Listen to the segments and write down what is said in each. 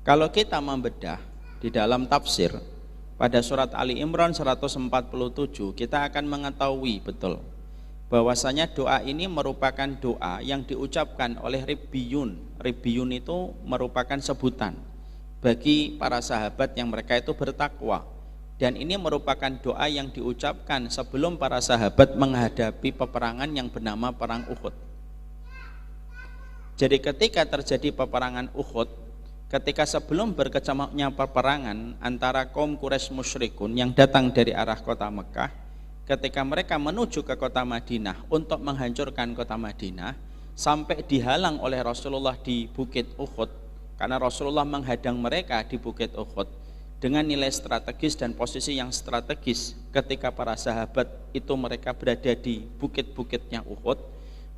Kalau kita membedah di dalam tafsir pada surat Ali Imran 147, kita akan mengetahui betul bahwasanya doa ini merupakan doa yang diucapkan oleh Ribbiyun. Ribbiyun itu merupakan sebutan bagi para sahabat yang mereka itu bertakwa, dan ini merupakan doa yang diucapkan sebelum para sahabat menghadapi peperangan yang bernama perang Uhud. Jadi ketika terjadi peperangan Uhud, ketika sebelum berkecamuknya peperangan antara kaum Quraisy musyrikun yang datang dari arah kota Mekah, ketika mereka menuju ke kota Madinah untuk menghancurkan kota Madinah, sampai dihalang oleh Rasulullah di Bukit Uhud, karena Rasulullah menghadang mereka di Bukit Uhud dengan nilai strategis dan posisi yang strategis. Ketika para sahabat itu mereka berada di bukit-bukitnya Uhud,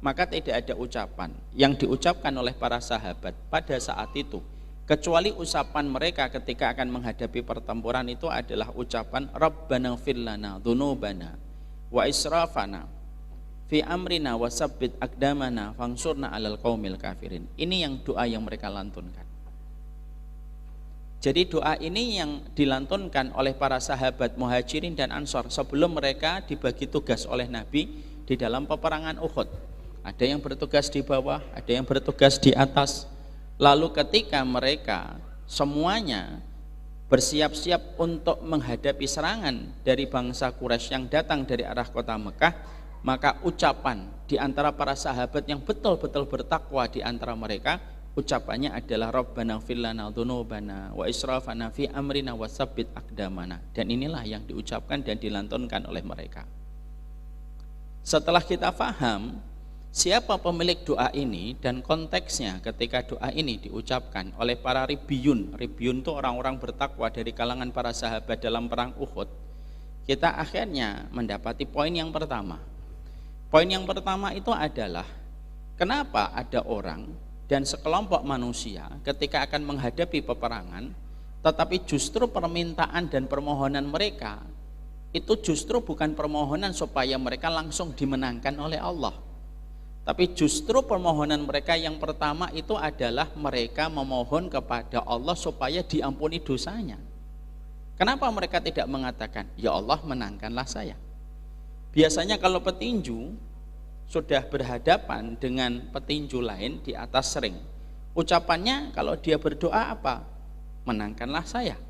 maka tidak ada ucapan yang diucapkan oleh para sahabat pada saat itu, kecuali ucapan mereka ketika akan menghadapi pertempuran itu adalah ucapan Rabbana ighfir lana dzunubana wa israfana fi amrina wa tsabbit aqdamana fansurna 'alal qaumil kafirin. Ini yang doa yang mereka lantunkan. Jadi doa ini yang dilantunkan oleh para sahabat Muhajirin dan Ansor sebelum mereka dibagi tugas oleh Nabi di dalam peperangan Uhud. Ada yang bertugas di bawah, ada yang bertugas di atas. Lalu ketika mereka semuanya bersiap-siap untuk menghadapi serangan dari bangsa Quraisy yang datang dari arah kota Mekah, maka ucapan di antara para sahabat yang betul-betul bertakwa di antara mereka, ucapannya adalah Rabbana ighfir lana dzunubana wa israfana fi amrina wa tsabbit aqdamana. Dan inilah yang diucapkan dan dilantunkan oleh mereka. Setelah kita paham siapa pemilik doa ini dan konteksnya ketika doa ini diucapkan oleh para Ribbiyun. Ribbiyun itu orang-orang bertakwa dari kalangan para sahabat dalam perang Uhud, kita akhirnya mendapati poin yang pertama. Poin yang pertama itu adalah kenapa ada orang dan sekelompok manusia ketika akan menghadapi peperangan, tetapi justru permintaan dan permohonan mereka itu justru bukan permohonan supaya mereka langsung dimenangkan oleh Allah, tapi justru permohonan mereka yang pertama itu adalah mereka memohon kepada Allah supaya diampuni dosanya. Kenapa mereka tidak mengatakan, ya Allah menangkanlah saya? Biasanya kalau petinju sudah berhadapan dengan petinju lain di atas ring, ucapannya kalau dia berdoa apa? Menangkanlah saya.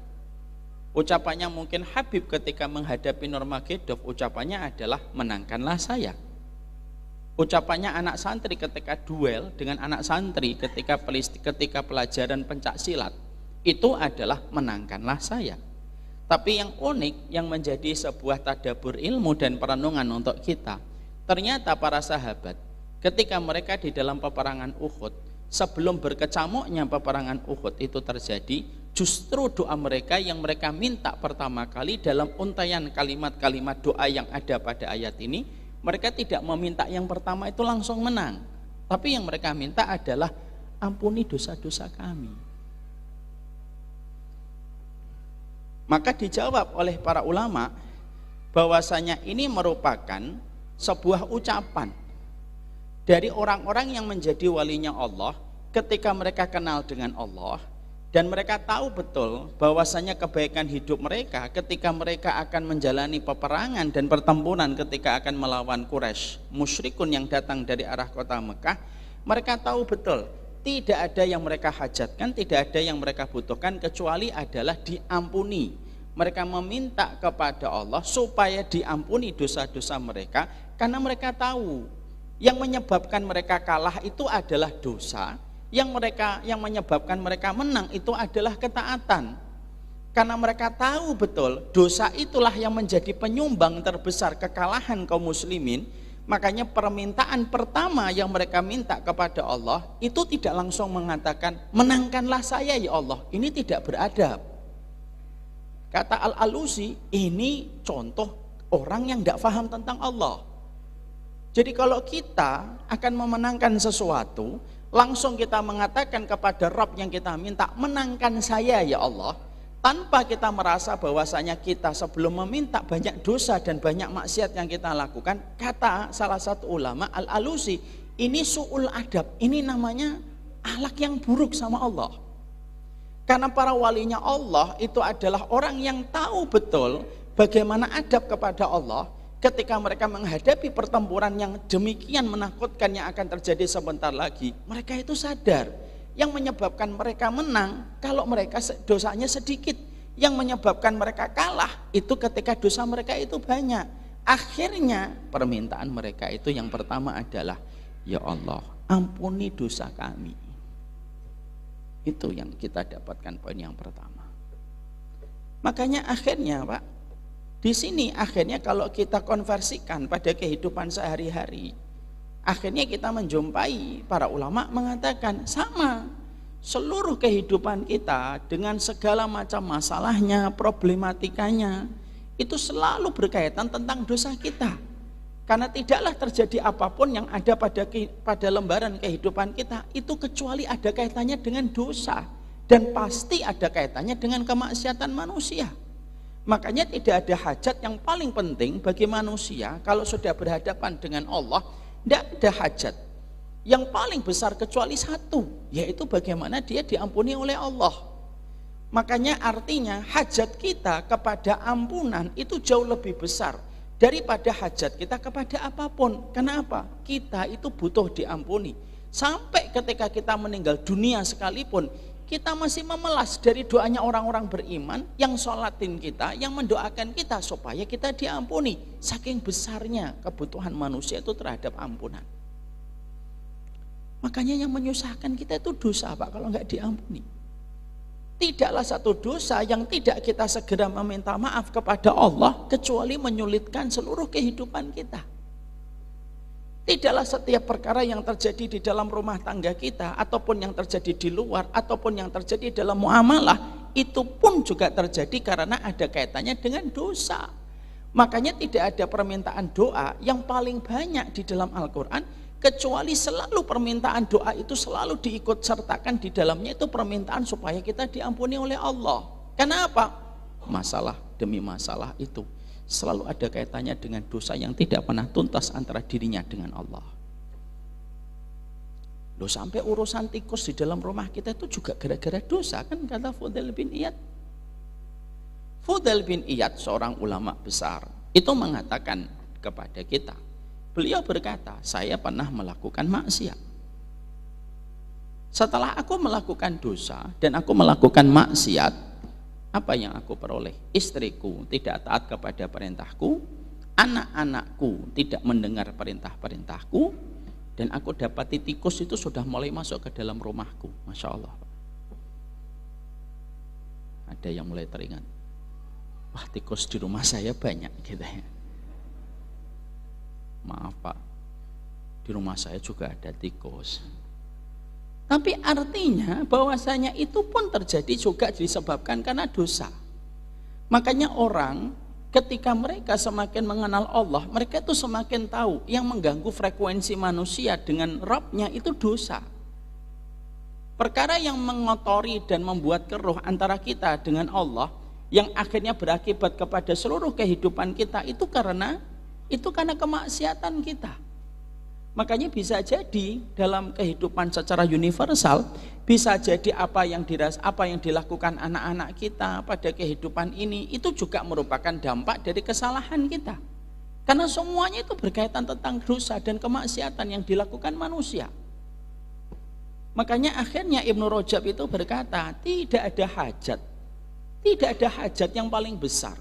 Ucapannya mungkin Habib ketika menghadapi Nurmagomedov, ucapannya adalah menangkanlah saya. Ucapannya anak santri ketika duel dengan anak santri ketika pelajaran pencak silat, itu adalah menangkanlah saya. Tapi yang unik, yang menjadi sebuah tadabbur ilmu dan perenungan untuk kita, ternyata para sahabat ketika mereka di dalam peperangan Uhud, sebelum berkecamuknya peperangan Uhud itu terjadi, justru doa mereka yang mereka minta pertama kali dalam untaian kalimat-kalimat doa yang ada pada ayat ini, mereka tidak meminta yang pertama itu langsung menang, tapi yang mereka minta adalah ampuni dosa-dosa kami. Maka dijawab oleh para ulama bahwasanya ini merupakan sebuah ucapan dari orang-orang yang menjadi walinya Allah ketika mereka kenal dengan Allah dan mereka tahu betul bahwasanya kebaikan hidup mereka ketika mereka akan menjalani peperangan dan pertempuran ketika akan melawan Quraisy musyrikun yang datang dari arah kota Mekah. Mereka tahu betul tidak ada yang mereka hajatkan, tidak ada yang mereka butuhkan kecuali adalah diampuni. Mereka meminta kepada Allah supaya diampuni dosa-dosa mereka, karena mereka tahu yang menyebabkan mereka kalah itu adalah dosa, yang menyebabkan mereka menang itu adalah ketaatan. Karena mereka tahu betul dosa itulah yang menjadi penyumbang terbesar kekalahan kaum muslimin, makanya permintaan pertama yang mereka minta kepada Allah itu tidak langsung mengatakan menangkanlah saya ya Allah. Ini tidak beradab. Kata Al-Alusi, ini contoh orang yang tidak paham tentang Allah. Jadi kalau kita akan memenangkan sesuatu, langsung kita mengatakan kepada Rabb yang kita minta, menangkan saya ya Allah, tanpa kita merasa bahwasanya kita sebelum meminta banyak dosa dan banyak maksiat yang kita lakukan. Kata salah satu ulama Al-Alusi, ini su'ul adab, ini namanya akhlak yang buruk sama Allah. Karena para walinya Allah itu adalah orang yang tahu betul bagaimana adab kepada Allah ketika mereka menghadapi pertempuran yang demikian menakutkan yang akan terjadi sebentar lagi. Mereka itu sadar yang menyebabkan mereka menang kalau mereka dosanya sedikit. Yang menyebabkan mereka kalah itu ketika dosa mereka itu banyak. Akhirnya permintaan mereka itu yang pertama adalah, ya Allah, ampuni dosa kami. Itu yang kita dapatkan poin yang pertama. Makanya akhirnya Pak, di sini akhirnya kalau kita konversikan pada kehidupan sehari-hari, akhirnya kita menjumpai para ulama mengatakan sama, seluruh kehidupan kita dengan segala macam masalahnya, problematikanya, itu selalu berkaitan tentang dosa kita. Karena tidaklah terjadi apapun yang ada pada lembaran kehidupan kita itu kecuali ada kaitannya dengan dosa, dan pasti ada kaitannya dengan kemaksiatan manusia. Makanya tidak ada hajat yang paling penting bagi manusia kalau sudah berhadapan dengan Allah. Tidak ada hajat yang paling besar kecuali satu, yaitu bagaimana dia diampuni oleh Allah. Makanya artinya hajat kita kepada ampunan itu jauh lebih besar daripada hajat kita kepada apapun. Kenapa? Kita itu butuh diampuni. Sampai ketika kita meninggal dunia sekalipun, kita masih memelas dari doanya orang-orang beriman yang sholatin kita, yang mendoakan kita supaya kita diampuni. Saking besarnya kebutuhan manusia itu terhadap ampunan. Makanya yang menyusahkan kita itu dosa Pak, kalau nggak diampuni. Tidaklah satu dosa yang tidak kita segera meminta maaf kepada Allah kecuali menyulitkan seluruh kehidupan kita. Tidaklah setiap perkara yang terjadi di dalam rumah tangga kita, ataupun yang terjadi di luar, ataupun yang terjadi dalam muamalah, itu pun juga terjadi karena ada kaitannya dengan dosa. Makanya tidak ada permintaan doa yang paling banyak di dalam Al-Quran kecuali selalu permintaan doa itu selalu diikut sertakan di dalamnya itu permintaan supaya kita diampuni oleh Allah. Kenapa? Masalah demi masalah itu selalu ada kaitannya dengan dosa yang tidak pernah tuntas antara dirinya dengan Allah. Loh, sampai urusan tikus di dalam rumah kita itu juga gara-gara dosa, kan kata Fudail bin Iyad. Fudail bin Iyad seorang ulama besar itu mengatakan kepada kita, beliau berkata, saya pernah melakukan maksiat. Setelah aku melakukan dosa dan aku melakukan maksiat, apa yang aku peroleh? Istriku tidak taat kepada perintahku, anak-anakku tidak mendengar perintah-perintahku, dan aku dapati tikus itu sudah mulai masuk ke dalam rumahku. Masya Allah. Ada yang mulai teringat, wah, tikus di rumah saya banyak gitu ya. Maaf Pak, di rumah saya juga ada tikus. Tapi artinya bahwasanya itu pun terjadi juga disebabkan karena dosa. Makanya orang ketika mereka semakin mengenal Allah, mereka itu semakin tahu yang mengganggu frekuensi manusia dengan Rabb-nya itu dosa. Perkara yang mengotori dan membuat keruh antara kita dengan Allah, yang akhirnya berakibat kepada seluruh kehidupan kita, itu karena kemaksiatan kita. Makanya bisa jadi dalam kehidupan secara universal, bisa jadi apa yang dilakukan anak-anak kita pada kehidupan ini itu juga merupakan dampak dari kesalahan kita. Karena semuanya itu berkaitan tentang dosa dan kemaksiatan yang dilakukan manusia. Makanya akhirnya Ibnu Rajab itu berkata, tidak ada hajat yang paling besar,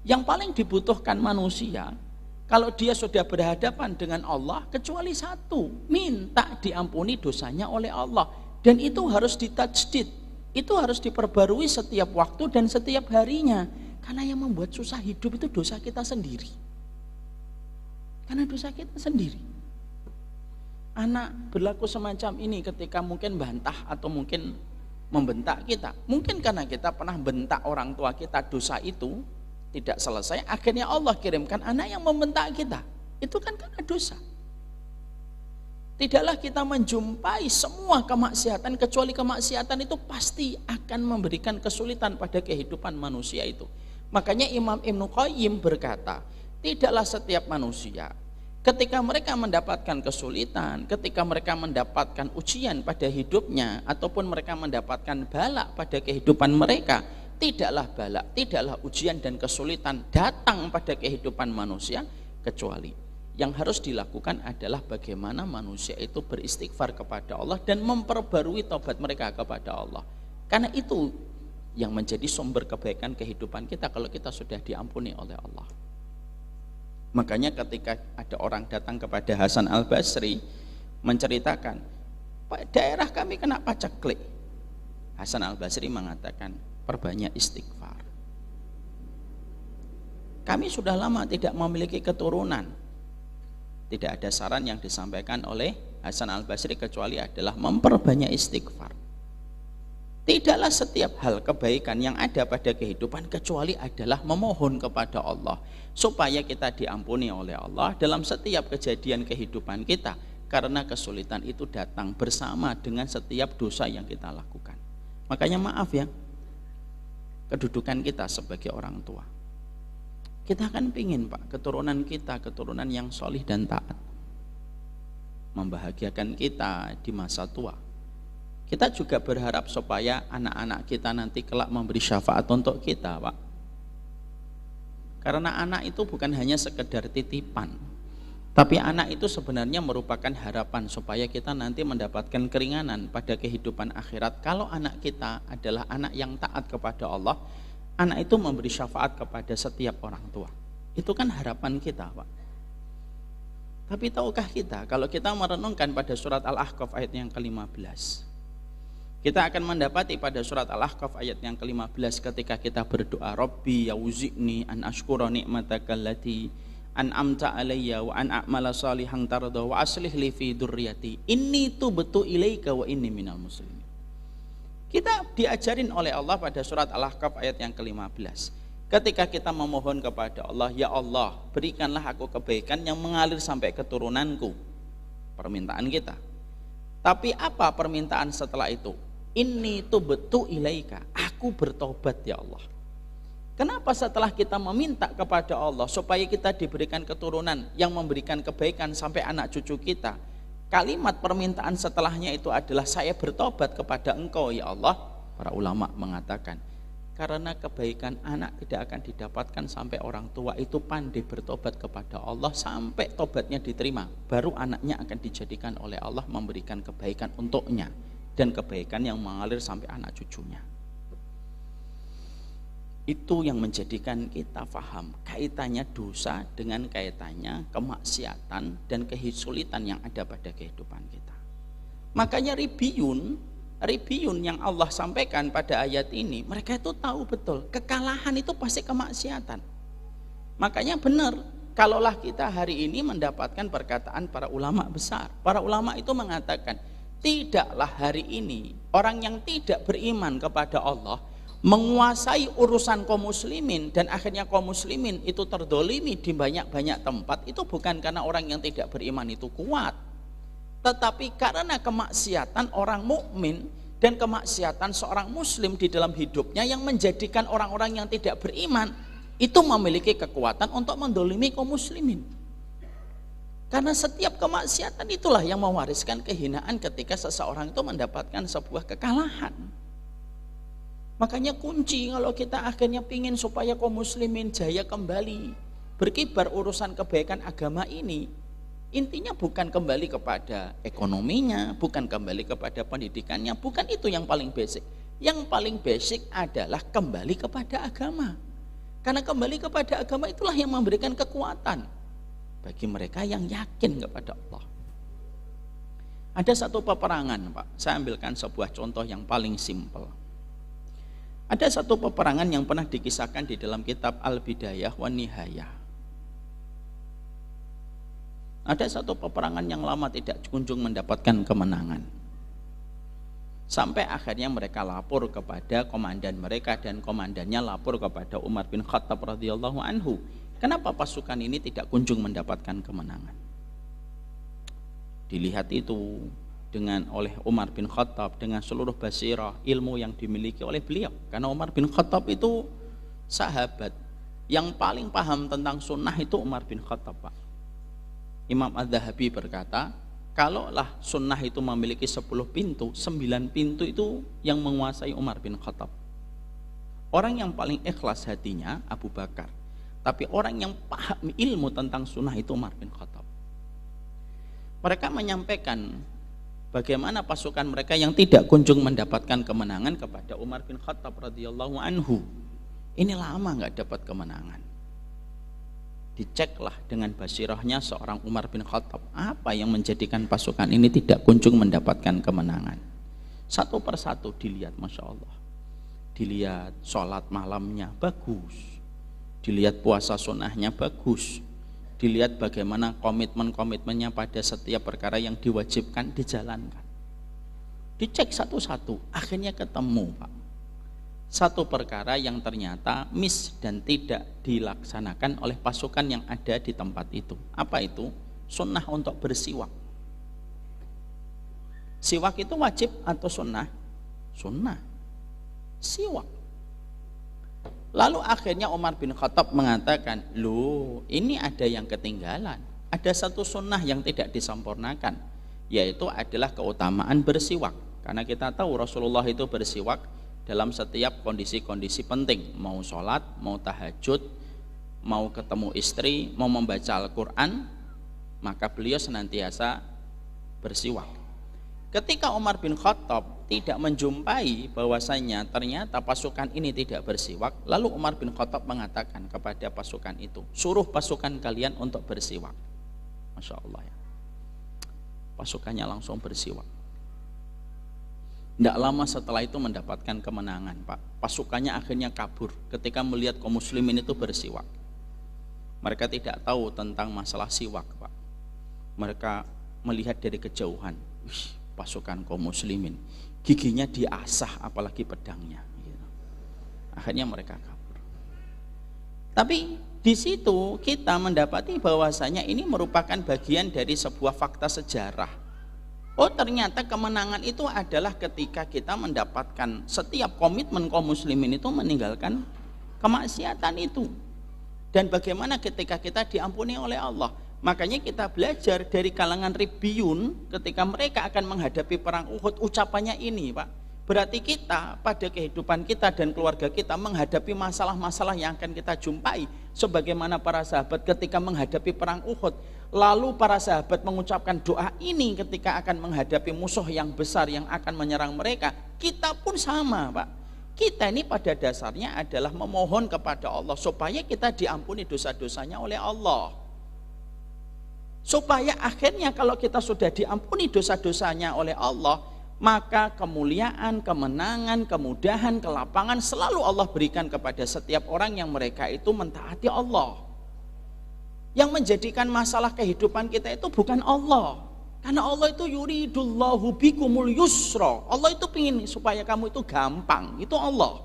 yang paling dibutuhkan manusia kalau dia sudah berhadapan dengan Allah kecuali satu, minta diampuni dosanya oleh Allah. Dan itu harus ditajdid, itu harus diperbarui setiap waktu dan setiap harinya. Karena yang membuat susah hidup itu dosa kita sendiri. Karena dosa kita sendiri. Anak berlaku semacam ini ketika mungkin bantah atau mungkin membentak kita. Mungkin karena kita pernah bentak orang tua kita, dosa itu tidak selesai, akhirnya Allah kirimkan anak yang membentak kita. Itu kan karena dosa. Tidaklah kita menjumpai semua kemaksiatan kecuali kemaksiatan itu pasti akan memberikan kesulitan pada kehidupan manusia itu. Makanya Imam Ibnu Qayyim berkata, tidaklah setiap manusia Ketika mereka mendapatkan kesulitan, ketika mereka mendapatkan ujian pada hidupnya, ataupun mereka mendapatkan balak pada kehidupan mereka, tidaklah balak, tidaklah ujian dan kesulitan datang pada kehidupan manusia, kecuali yang harus dilakukan adalah bagaimana manusia itu beristighfar kepada Allah dan memperbarui taubat mereka kepada Allah. Karena itu yang menjadi sumber kebaikan kehidupan kita kalau kita sudah diampuni oleh Allah. Makanya ketika ada orang datang kepada Hasan Al-Basri menceritakan, Pak, daerah kami kena paceklik. Hasan Al-Basri mengatakan, perbanyak istighfar. Kami sudah lama tidak memiliki keturunan. Tidak ada saran yang disampaikan oleh Hasan Al-Basri kecuali adalah memperbanyak istighfar. Tidaklah setiap hal kebaikan yang ada pada kehidupan kecuali adalah memohon kepada Allah supaya kita diampuni oleh Allah dalam setiap kejadian kehidupan kita, karena kesulitan itu datang bersama dengan setiap dosa yang kita lakukan. Makanya maaf ya, kedudukan kita sebagai orang tua, kita akan pingin Pak keturunan kita keturunan yang solih dan taat, membahagiakan kita di masa tua. Kita juga berharap supaya anak-anak kita nanti kelak memberi syafaat untuk kita, Pak. Karena anak itu bukan hanya sekedar titipan, tapi anak itu sebenarnya merupakan harapan supaya kita nanti mendapatkan keringanan pada kehidupan akhirat. Kalau anak kita adalah anak yang taat kepada Allah, anak itu memberi syafaat kepada setiap orang tua. Itu kan harapan kita, Pak. Tapi tahukah kita kalau kita merenungkan pada surat Al-Ahqaf ayat yang ke-15, kita akan mendapati pada surat Al-Ahqaf ayat yang ke-15 ketika kita berdoa, Rabbi yauzi'ni an ashkura ni'mataka allati an'amta alayya wa an a'mala salihan tarda wa aslih li fi dzurriyyati inni tubtu ilaika wa inni minal muslimin. Kita diajarin oleh Allah pada surat Al-Ahqaf ayat yang ke-15. Ketika kita memohon kepada Allah, ya Allah, berikanlah aku kebaikan yang mengalir sampai keturunanku. Permintaan kita. Tapi apa permintaan setelah itu? Inni tubtu ilaika, aku bertobat ya Allah. Kenapa setelah kita meminta kepada Allah supaya kita diberikan keturunan yang memberikan kebaikan sampai anak cucu kita, kalimat permintaan setelahnya itu adalah saya bertobat kepada Engkau ya Allah? Para ulama mengatakan karena kebaikan anak tidak akan didapatkan sampai orang tua itu pandai bertobat kepada Allah sampai tobatnya diterima, baru anaknya akan dijadikan oleh Allah memberikan kebaikan untuknya dan kebaikan yang mengalir sampai anak cucunya. Itu yang menjadikan kita faham kaitannya dosa dengan kaitannya kemaksiatan dan kesulitan yang ada pada kehidupan kita. Makanya ribiyun yang Allah sampaikan pada ayat ini, mereka itu tahu betul kekalahan itu pasti kemaksiatan. Makanya benar, kalaulah kita hari ini mendapatkan perkataan para ulama besar. Para ulama itu mengatakan, tidaklah hari ini orang yang tidak beriman kepada Allah menguasai urusan kaum muslimin dan akhirnya kaum muslimin itu terdolimi di banyak-banyak tempat, itu bukan karena orang yang tidak beriman itu kuat, tetapi karena kemaksiatan orang mukmin dan kemaksiatan seorang muslim di dalam hidupnya yang menjadikan orang-orang yang tidak beriman itu memiliki kekuatan untuk mendolimi kaum muslimin. Karena setiap kemaksiatan itulah yang mewariskan kehinaan ketika seseorang itu mendapatkan sebuah kekalahan. Makanya kunci kalau kita akhirnya pingin supaya kaum muslimin jaya kembali berkibar urusan kebaikan agama ini, intinya bukan kembali kepada ekonominya, bukan kembali kepada pendidikannya, bukan itu yang paling basic. Yang paling basic adalah kembali kepada agama. Karena kembali kepada agama itulah yang memberikan kekuatan bagi mereka yang yakin kepada Allah. Ada satu peperangan, Pak. Saya ambilkan sebuah contoh yang paling simpel. Ada satu peperangan yang pernah dikisahkan di dalam kitab Al-Bidayah wa Nihayah. Ada satu peperangan yang lama tidak kunjung mendapatkan kemenangan. Sampai akhirnya mereka lapor kepada komandan mereka dan komandannya lapor kepada Umar bin Khattab radhiyallahu anhu. Kenapa pasukan ini tidak kunjung mendapatkan kemenangan? Dilihat itu oleh Umar bin Khattab dengan seluruh basirah ilmu yang dimiliki oleh beliau. Karena Umar bin Khattab itu sahabat yang paling paham tentang sunnah itu Umar bin Khattab, Pak. Imam Az-Zahabi berkata, kalaulah sunnah itu memiliki 10 pintu, 9 pintu itu yang menguasai Umar bin Khattab. Orang yang paling ikhlas hatinya Abu Bakar, tapi orang yang paham ilmu tentang sunnah itu Umar bin Khattab. Mereka menyampaikan bagaimana pasukan mereka yang tidak kunjung mendapatkan kemenangan kepada Umar bin Khattab radhiyallahu anhu. Ini lama nggak dapat kemenangan. Diceklah dengan basirahnya seorang Umar bin Khattab, apa yang menjadikan pasukan ini tidak kunjung mendapatkan kemenangan. Satu persatu dilihat, Masya Allah. Dilihat sholat malamnya bagus, dilihat puasa sunnahnya bagus, dilihat bagaimana komitmen-komitmennya pada setiap perkara yang diwajibkan dijalankan. Dicek satu-satu, akhirnya ketemu, Pak, satu perkara yang ternyata miss dan tidak dilaksanakan oleh pasukan yang ada di tempat itu. Apa itu? Sunnah untuk bersiwak. Siwak itu wajib atau sunnah? Sunnah. Siwak. Lalu akhirnya Umar bin Khattab mengatakan, loh, ini ada yang ketinggalan. Ada satu sunnah yang tidak disempurnakan, yaitu adalah keutamaan bersiwak. Karena kita tahu Rasulullah itu bersiwak dalam setiap kondisi-kondisi penting, mau sholat, mau tahajud, mau ketemu istri, mau membaca Al-Quran, maka beliau senantiasa bersiwak. Ketika Umar bin Khattab tidak menjumpai bahwasanya ternyata pasukan ini tidak bersiwak, lalu Umar bin Khattab mengatakan kepada pasukan itu, suruh pasukan kalian untuk bersiwak. Masya Allah ya. Pasukannya langsung bersiwak. Tidak lama setelah itu mendapatkan kemenangan, Pak. Pasukannya akhirnya kabur ketika melihat kaum muslimin itu bersiwak. Mereka tidak tahu tentang masalah siwak, Pak. Mereka melihat dari kejauhan, pasukan kaum muslimin, giginya diasah apalagi pedangnya. Akhirnya mereka kabur. Tapi di situ kita mendapati bahwasanya ini merupakan bagian dari sebuah fakta sejarah. Oh, ternyata kemenangan itu adalah ketika kita mendapatkan setiap komitmen kaum muslimin itu meninggalkan kemaksiatan itu. Dan bagaimana ketika kita diampuni oleh Allah. Makanya kita belajar dari kalangan Ribiyun ketika mereka akan menghadapi perang Uhud, ucapannya ini, Pak. Berarti kita pada kehidupan kita dan keluarga kita menghadapi masalah-masalah yang akan kita jumpai sebagaimana para sahabat ketika menghadapi perang Uhud. Lalu para sahabat mengucapkan doa ini ketika akan menghadapi musuh yang besar yang akan menyerang mereka. Kita pun sama, Pak. Kita ini pada dasarnya adalah memohon kepada Allah supaya kita diampuni dosa-dosanya oleh Allah. Supaya akhirnya kalau kita sudah diampuni dosa-dosanya oleh Allah, maka kemuliaan, kemenangan, kemudahan, kelapangan selalu Allah berikan kepada setiap orang yang mereka itu mentaati Allah. Yang menjadikan masalah kehidupan kita itu bukan Allah. Karena Allah itu yuridullahu bikumul yusra. Allah itu ingin supaya kamu itu gampang. Itu Allah.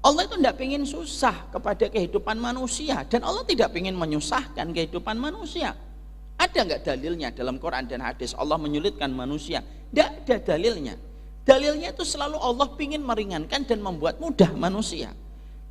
Allah itu tidak ingin susah kepada kehidupan manusia. Dan Allah tidak ingin menyusahkan kehidupan manusia. Ada nggak dalilnya dalam Quran dan hadis Allah menyulitkan manusia? Tidak ada dalilnya. Dalilnya itu selalu Allah ingin meringankan dan membuat mudah manusia.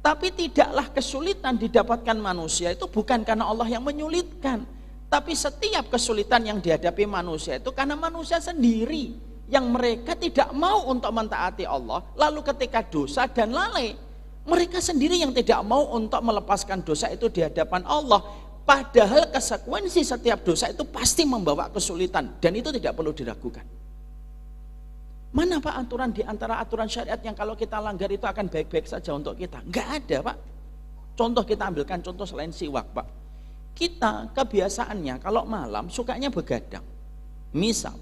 Tapi tidaklah kesulitan didapatkan manusia itu bukan karena Allah yang menyulitkan. Tapi setiap kesulitan yang dihadapi manusia itu karena manusia sendiri. Yang mereka tidak mau untuk mentaati Allah. Lalu ketika dosa dan lalai, mereka sendiri yang tidak mau untuk melepaskan dosa itu di hadapan Allah. Padahal konsekuensi setiap dosa itu pasti membawa kesulitan. Dan itu tidak perlu diragukan. Mana Pak aturan di antara aturan syariat yang kalau kita langgar itu akan baik-baik saja untuk kita? Enggak ada, Pak. Contoh kita ambilkan contoh selain siwak, Pak. Kita kebiasaannya kalau malam sukanya begadang. Misal,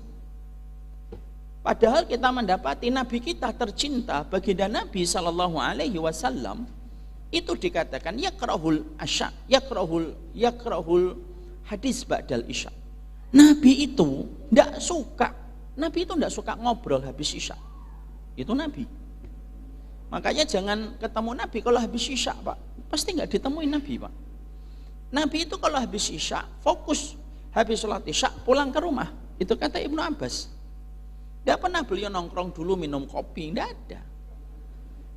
padahal kita mendapati Nabi kita tercinta, baginda Nabi Sallallahu Alaihi Wasallam itu dikatakan yakrahul asya, yakrahul hadis ba'dal isya. Nabi itu tidak suka. Nabi itu tidak suka ngobrol habis isya. Itu Nabi. Makanya jangan ketemu Nabi kalau habis isya, Pak. Pasti nggak ditemuin Nabi, Pak. Nabi itu kalau habis isya fokus, habis sholat isya pulang ke rumah. Itu kata Ibnu Abbas. Tidak pernah beliau nongkrong dulu minum kopi, tidak ada.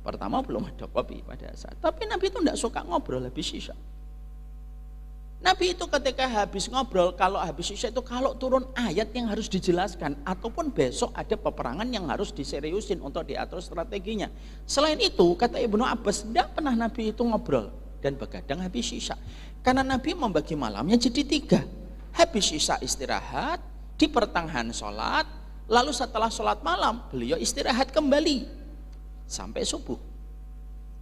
Pertama belum ada kopi pada saat. Tapi Nabi itu tidak suka ngobrol habis isya. Nabi itu ketika habis ngobrol, kalau habis isya itu kalau turun ayat yang harus dijelaskan, ataupun besok ada peperangan yang harus diseriusin untuk diatur strateginya. Selain itu, kata Ibnu Abbas, tidak pernah Nabi itu ngobrol dan begadang habis isya. Karena Nabi membagi malamnya jadi 3. Habis isya istirahat, di pertengahan sholat, lalu setelah sholat malam beliau istirahat kembali sampai subuh.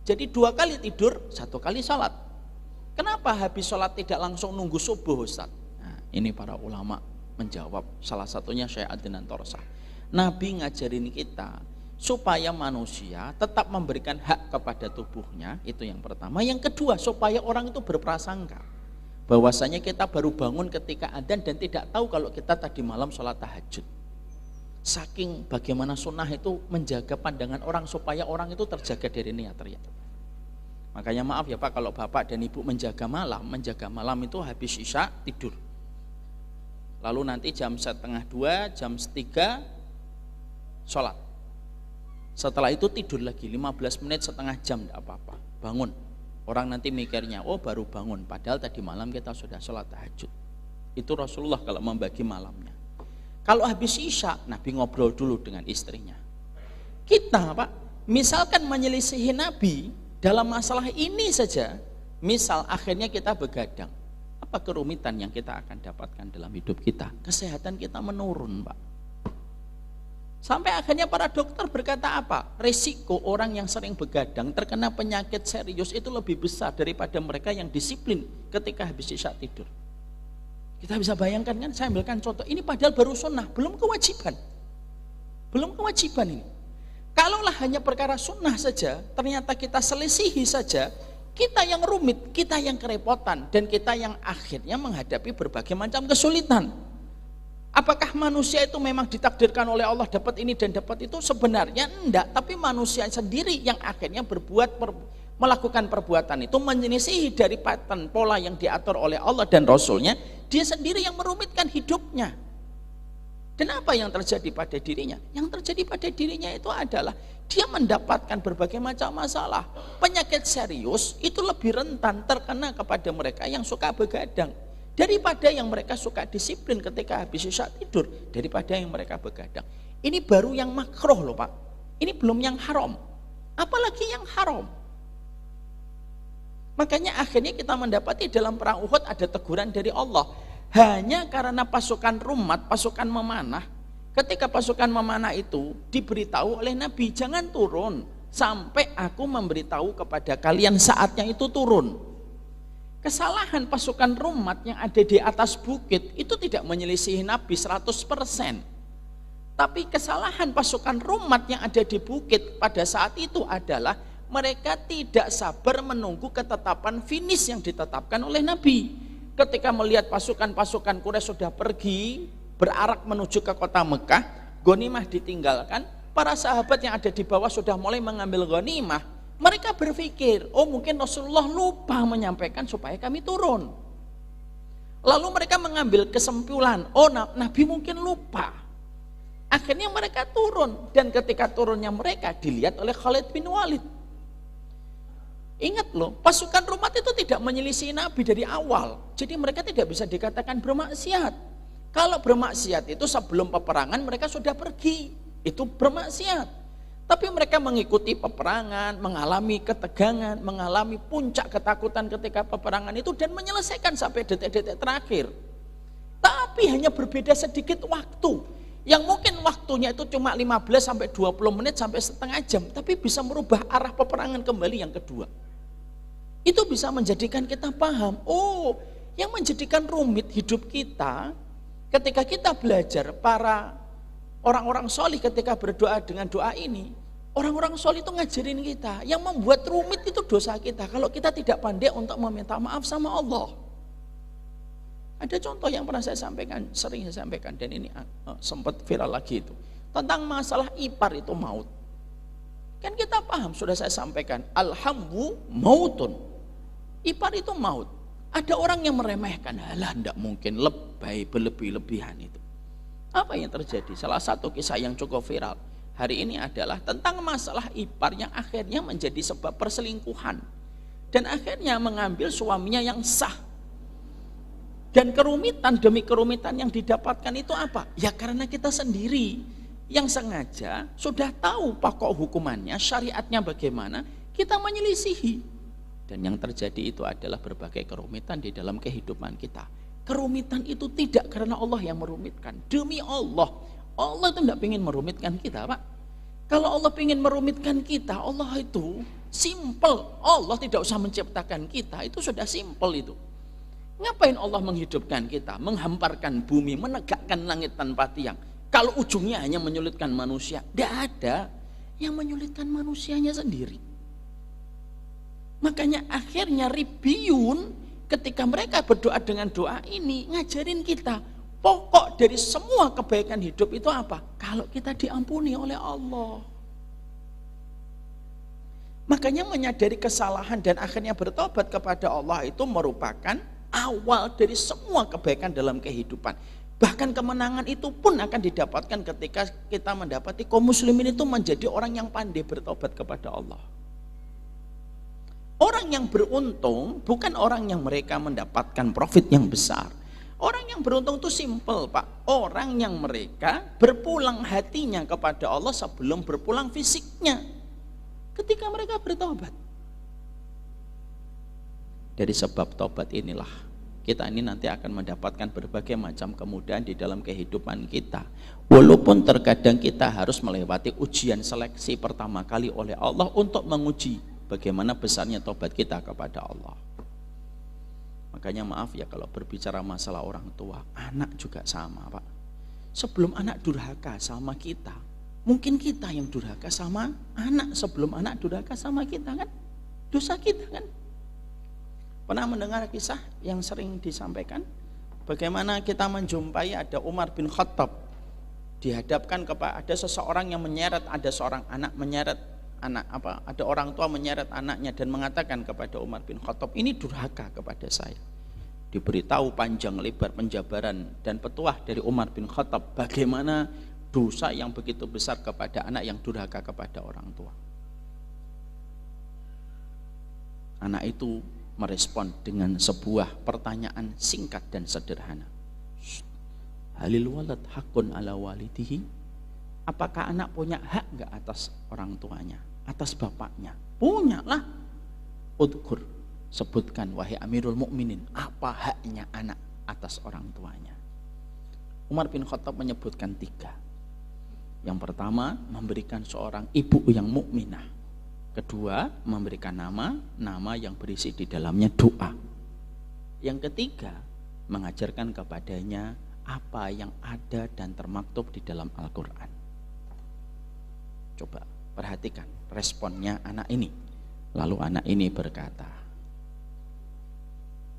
Jadi 2 kali tidur, 1 kali sholat. Kenapa habis sholat tidak langsung nunggu subuh, Ustaz? Nah, ini para ulama menjawab, salah satunya Syekh Adnan Torsah. Nabi ngajarin kita supaya manusia tetap memberikan hak kepada tubuhnya, itu yang pertama. Yang kedua, supaya orang itu berprasangka bahwasanya kita baru bangun ketika adzan dan tidak tahu kalau kita tadi malam sholat tahajud. Saking bagaimana sunnah itu menjaga pandangan orang supaya orang itu terjaga dari niat riya. Makanya maaf ya Pak, kalau Bapak dan Ibu menjaga malam itu habis isya tidur. Lalu nanti jam 1:30, jam 3 sholat. Setelah itu tidur lagi 15 menit, setengah jam, tidak apa-apa. Bangun. Orang nanti mikirnya, oh baru bangun, padahal tadi malam kita sudah sholat tahajud. Itu Rasulullah kalau membagi malamnya. Kalau habis isya, Nabi ngobrol dulu dengan istrinya. Kita Pak, misalkan menyelisihi Nabi dalam masalah ini saja, misal akhirnya kita begadang, apa kerumitan yang kita akan dapatkan dalam hidup kita? Kesehatan kita menurun Pak. Sampai akhirnya para dokter berkata apa? Resiko orang yang sering begadang terkena penyakit serius itu lebih besar daripada mereka yang disiplin ketika habis isya tidur. Kita bisa bayangkan kan, saya ambilkan contoh, ini padahal baru sunnah, belum kewajiban ini. Kalaulah hanya perkara sunnah saja, ternyata kita selisihi saja, kita yang rumit, kita yang kerepotan, dan kita yang akhirnya menghadapi berbagai macam kesulitan. Apakah manusia itu memang ditakdirkan oleh Allah dapat ini dan dapat itu? Sebenarnya enggak, tapi manusia sendiri yang akhirnya melakukan perbuatan itu menyelisihi dari pattern pola yang diatur oleh Allah dan Rasulnya. Dia sendiri yang merumitkan hidupnya. Dan apa yang terjadi pada dirinya? Yang terjadi pada dirinya itu adalah dia mendapatkan berbagai macam masalah. Penyakit serius itu lebih rentan terkena kepada mereka yang suka begadang daripada yang mereka suka disiplin ketika habis isya tidur, daripada yang mereka begadang. Ini baru yang makruh loh Pak. Ini belum yang haram. Apalagi yang haram. Makanya akhirnya kita mendapati dalam perang Uhud ada teguran dari Allah. Hanya karena pasukan Rumat, pasukan memanah, ketika pasukan memanah itu diberitahu oleh Nabi, jangan turun sampai aku memberitahu kepada kalian saatnya itu turun. Kesalahan pasukan Rumat yang ada di atas bukit itu tidak menyelisihi Nabi 100%. Tapi kesalahan pasukan Rumat yang ada di bukit pada saat itu adalah mereka tidak sabar menunggu ketetapan finish yang ditetapkan oleh Nabi. Ketika melihat pasukan-pasukan Quraisy sudah pergi berarak menuju ke kota Mekah, ghanimah ditinggalkan, para sahabat yang ada di bawah sudah mulai mengambil ghanimah. Mereka berpikir, oh mungkin Rasulullah lupa menyampaikan supaya kami turun. Lalu mereka mengambil kesimpulan, oh Nabi mungkin lupa. Akhirnya mereka turun, dan ketika turunnya mereka dilihat oleh Khalid bin Walid. Ingat loh, pasukan Rumat itu tidak menyelisih Nabi dari awal. Jadi mereka tidak bisa dikatakan bermaksiat. Kalau bermaksiat itu sebelum peperangan mereka sudah pergi. Itu bermaksiat. Tapi mereka mengikuti peperangan, mengalami ketegangan, mengalami puncak ketakutan ketika peperangan itu dan menyelesaikan sampai detik-detik terakhir. Tapi hanya berbeda sedikit waktu. Yang mungkin waktunya itu cuma 15 sampai 20 menit sampai setengah jam, tapi bisa merubah arah peperangan kembali yang kedua. Itu bisa menjadikan kita paham, oh yang menjadikan rumit hidup kita ketika kita belajar para orang-orang solih ketika berdoa dengan doa ini, orang-orang solih itu ngajarin kita, yang membuat rumit itu dosa kita kalau kita tidak pandai untuk meminta maaf sama Allah. Ada contoh yang pernah saya sampaikan, sering saya sampaikan, dan ini sempat viral lagi itu, tentang masalah ipar itu maut. Kan kita paham, sudah saya sampaikan, alhambu mautun. Ipar itu maut. Ada orang yang meremehkan, alah tidak mungkin, lebay, berlebih-lebihan itu. Apa yang terjadi? Salah satu kisah yang cukup viral hari ini adalah tentang masalah ipar yang akhirnya menjadi sebab perselingkuhan dan akhirnya mengambil suaminya yang sah. Dan kerumitan demi kerumitan yang didapatkan itu apa? Ya karena kita sendiri yang sengaja sudah tahu pokok hukumannya, syariatnya bagaimana, kita menyelisihi. Dan yang terjadi itu adalah berbagai kerumitan di dalam kehidupan kita. Kerumitan itu tidak karena Allah yang merumitkan. Demi Allah, Allah itu tidak ingin merumitkan kita, Pak. Kalau Allah ingin merumitkan kita, Allah itu simple. Allah tidak usah menciptakan kita, itu sudah simple itu. Ngapain Allah menghidupkan kita, menghamparkan bumi, menegakkan langit tanpa tiang? Kalau ujungnya hanya menyulitkan manusia, tidak ada. Yang menyulitkan manusianya sendiri. Makanya akhirnya Ribiyun ketika mereka berdoa dengan doa ini ngajarin kita, pokok dari semua kebaikan hidup itu apa? Kalau kita diampuni oleh Allah. Makanya menyadari kesalahan dan akhirnya bertobat kepada Allah itu merupakan awal dari semua kebaikan dalam kehidupan. Bahkan kemenangan itu pun akan didapatkan ketika kita mendapati kaum muslimin itu menjadi orang yang pandai bertobat kepada Allah. Orang yang beruntung bukan orang yang mereka mendapatkan profit yang besar. Orang yang beruntung itu simple, Pak. Orang yang mereka berpulang hatinya kepada Allah sebelum berpulang fisiknya. Ketika mereka bertobat. Dari sebab tobat inilah kita ini nanti akan mendapatkan berbagai macam kemudahan di dalam kehidupan kita. Walaupun terkadang kita harus melewati ujian seleksi pertama kali oleh Allah untuk menguji bagaimana besarnya tobat kita kepada Allah. Makanya maaf ya kalau berbicara masalah orang tua, anak juga sama, Pak. Sebelum anak durhaka sama kita, mungkin kita yang durhaka sama anak sebelum anak durhaka sama kita, kan? Dosa kita, kan? Pernah mendengar kisah yang sering disampaikan bagaimana kita menjumpai ada Umar bin Khattab dihadapkan kepada ada seseorang yang menyeret, ada seorang anak menyeret ada orang tua menyeret anaknya dan mengatakan kepada Umar bin Khattab, ini durhaka kepada saya. Diberitahu panjang lebar penjabaran dan petuah dari Umar bin Khattab bagaimana dosa yang begitu besar kepada anak yang durhaka kepada orang tua. Anak itu merespon dengan sebuah pertanyaan singkat dan sederhana. Halil walad hakun ala walidihi? Apakah anak punya hak enggak atas orang tuanya, atas bapaknya? Punya lah. Udkur, sebutkan wahai Amirul Mukminin, apa haknya anak atas orang tuanya? Umar bin Khattab menyebutkan 3. Yang pertama, memberikan seorang ibu yang mukminah. Kedua, memberikan nama yang berisi di dalamnya doa. Yang ketiga, mengajarkan kepadanya apa yang ada dan termaktub di dalam Al-Quran. Coba perhatikan responnya anak ini. Lalu anak ini berkata,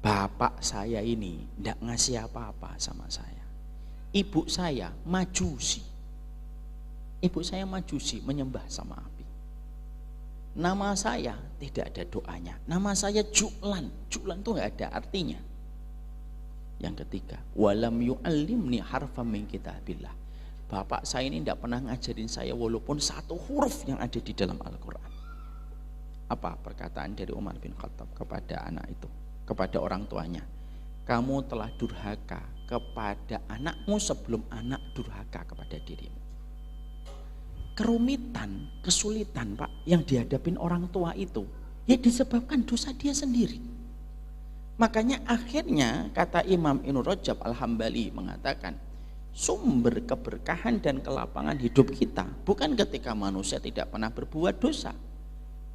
bapak saya ini tidak ngasih apa-apa sama saya. Ibu saya majusi. Ibu saya majusi, menyembah sama api. Nama saya tidak ada doanya. Nama saya Ju'lan. Ju'lan itu nggak ada artinya. Yang ketiga, walam yu'allimni harfam min kitabillah. Bapak saya ini tidak pernah ngajarin saya walaupun satu huruf yang ada di dalam Al-Quran. Apa perkataan dari Umar bin Khattab kepada anak itu, kepada orang tuanya? Kamu telah durhaka kepada anakmu sebelum anak durhaka kepada dirimu. Kerumitan, kesulitan, Pak, yang dihadapin orang tua itu ya disebabkan dosa dia sendiri. Makanya akhirnya kata Imam Ibnu Rajab Al-Hambali mengatakan, sumber keberkahan dan kelapangan hidup kita bukan ketika manusia tidak pernah berbuat dosa,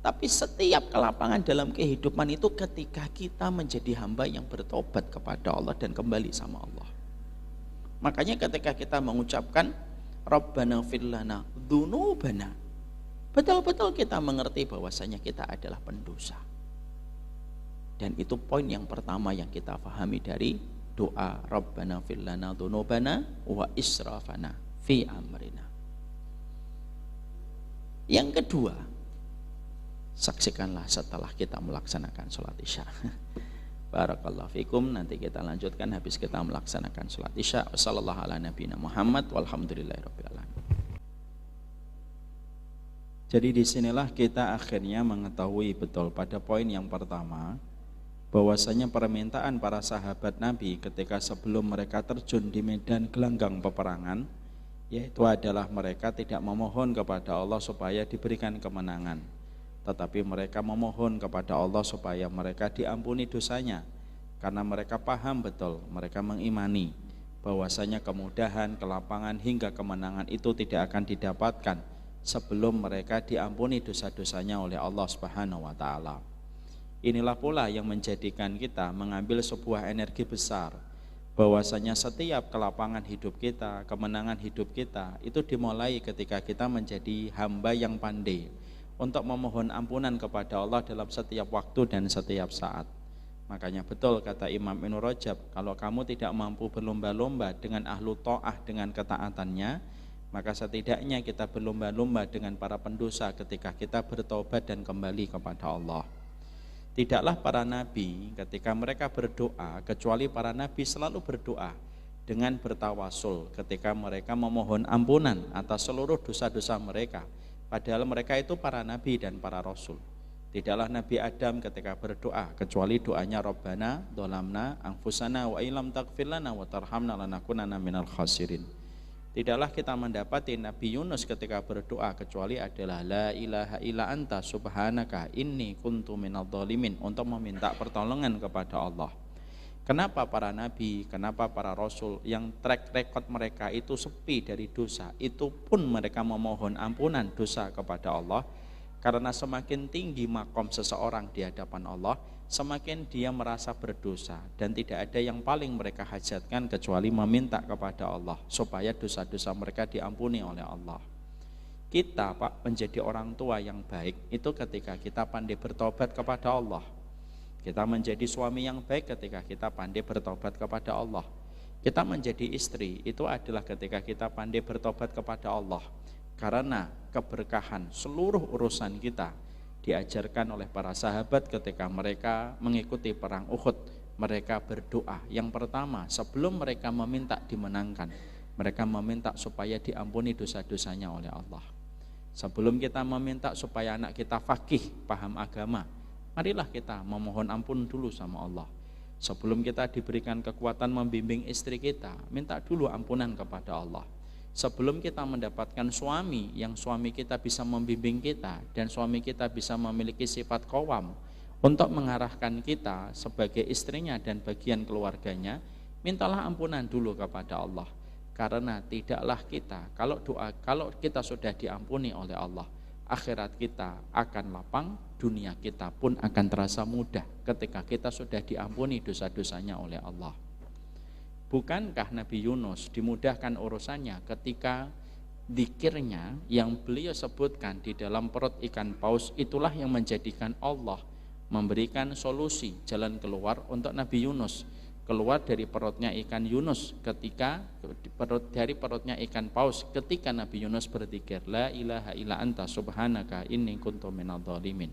tapi setiap kelapangan dalam kehidupan itu ketika kita menjadi hamba yang bertobat kepada Allah dan kembali sama Allah. Makanya ketika kita mengucapkan Rabbana fir lana dzunubana, betul-betul kita mengerti bahwasanya kita adalah pendosa. Dan itu poin yang pertama yang kita pahami dari doa Rabbana fir lana dzunubana wa israfana fi amrina. Yang kedua, saksikanlah setelah kita melaksanakan sholat isya. Barakallahu fikum. Nanti kita lanjutkan habis kita melaksanakan sholat isya. Wassallallahu ala nabiyina Muhammad walhamdulillahirabbil alamin. Jadi disinilah kita akhirnya mengetahui betul pada poin yang pertama bahwasanya permintaan para sahabat Nabi ketika sebelum mereka terjun di medan gelanggang peperangan, yaitu adalah mereka tidak memohon kepada Allah supaya diberikan kemenangan, tetapi mereka memohon kepada Allah supaya mereka diampuni dosanya, karena mereka paham betul, mereka mengimani bahwasanya kemudahan, kelapangan hingga kemenangan itu tidak akan didapatkan sebelum mereka diampuni dosa-dosanya oleh Allah Subhanahu wa taala. Inilah pula yang menjadikan kita mengambil sebuah energi besar, bahwasanya setiap kelapangan hidup kita, kemenangan hidup kita itu dimulai ketika kita menjadi hamba yang pandai untuk memohon ampunan kepada Allah dalam setiap waktu dan setiap saat. Makanya betul kata Imam Ibnu Rajab, kalau kamu tidak mampu berlomba-lomba dengan ahlu ta'ah dengan ketaatannya, maka setidaknya kita berlomba-lomba dengan para pendosa ketika kita bertobat dan kembali kepada Allah. Tidaklah para nabi ketika mereka berdoa, kecuali para nabi selalu berdoa dengan bertawasul ketika mereka memohon ampunan atas seluruh dosa-dosa mereka, padahal mereka itu para nabi dan para rasul. Tidaklah Nabi Adam ketika berdoa kecuali doanya Rabbana dzalamna anfusana wa illam taghfir lana wa tarhamna lanakunanna minal khasirin. Tidaklah kita mendapati Nabi Yunus ketika berdoa kecuali adalah la ilaha illa anta subhanaka inni kuntu minadh dhalimin, untuk meminta pertolongan kepada Allah. Kenapa para nabi, kenapa para rasul yang track record mereka itu sepi dari dosa, itu pun mereka memohon ampunan dosa kepada Allah? Karena semakin tinggi makom seseorang di hadapan Allah, semakin dia merasa berdosa, dan tidak ada yang paling mereka hajatkan kecuali meminta kepada Allah supaya dosa-dosa mereka diampuni oleh Allah. Kita Pak menjadi orang tua yang baik itu ketika kita pandai bertobat kepada Allah. Kita menjadi suami yang baik ketika kita pandai bertobat kepada Allah. Kita menjadi istri itu adalah ketika kita pandai bertobat kepada Allah. Karena keberkahan seluruh urusan kita diajarkan oleh para sahabat ketika mereka mengikuti perang Uhud. Mereka berdoa, yang pertama sebelum mereka meminta dimenangkan, mereka meminta supaya diampuni dosa-dosanya oleh Allah. Sebelum kita meminta supaya anak kita faqih, paham agama, marilah kita memohon ampun dulu sama Allah. Sebelum kita diberikan kekuatan membimbing istri kita, minta dulu ampunan kepada Allah. Sebelum kita mendapatkan suami yang suami kita bisa membimbing kita dan suami kita bisa memiliki sifat qawam untuk mengarahkan kita sebagai istrinya dan bagian keluarganya, mintalah ampunan dulu kepada Allah. Karena tidaklah kita, kalau kita sudah diampuni oleh Allah, akhirat kita akan lapang, dunia kita pun akan terasa mudah ketika kita sudah diampuni dosa-dosanya oleh Allah. Bukankah Nabi Yunus dimudahkan urusannya ketika zikirnya yang beliau sebutkan di dalam perut ikan paus itulah yang menjadikan Allah memberikan solusi jalan keluar untuk Nabi Yunus, keluar dari perutnya ikan Yunus dari perutnya ikan paus ketika Nabi Yunus berzikir la ilaha illa anta subhanaka inni kuntu minadh dhalimin.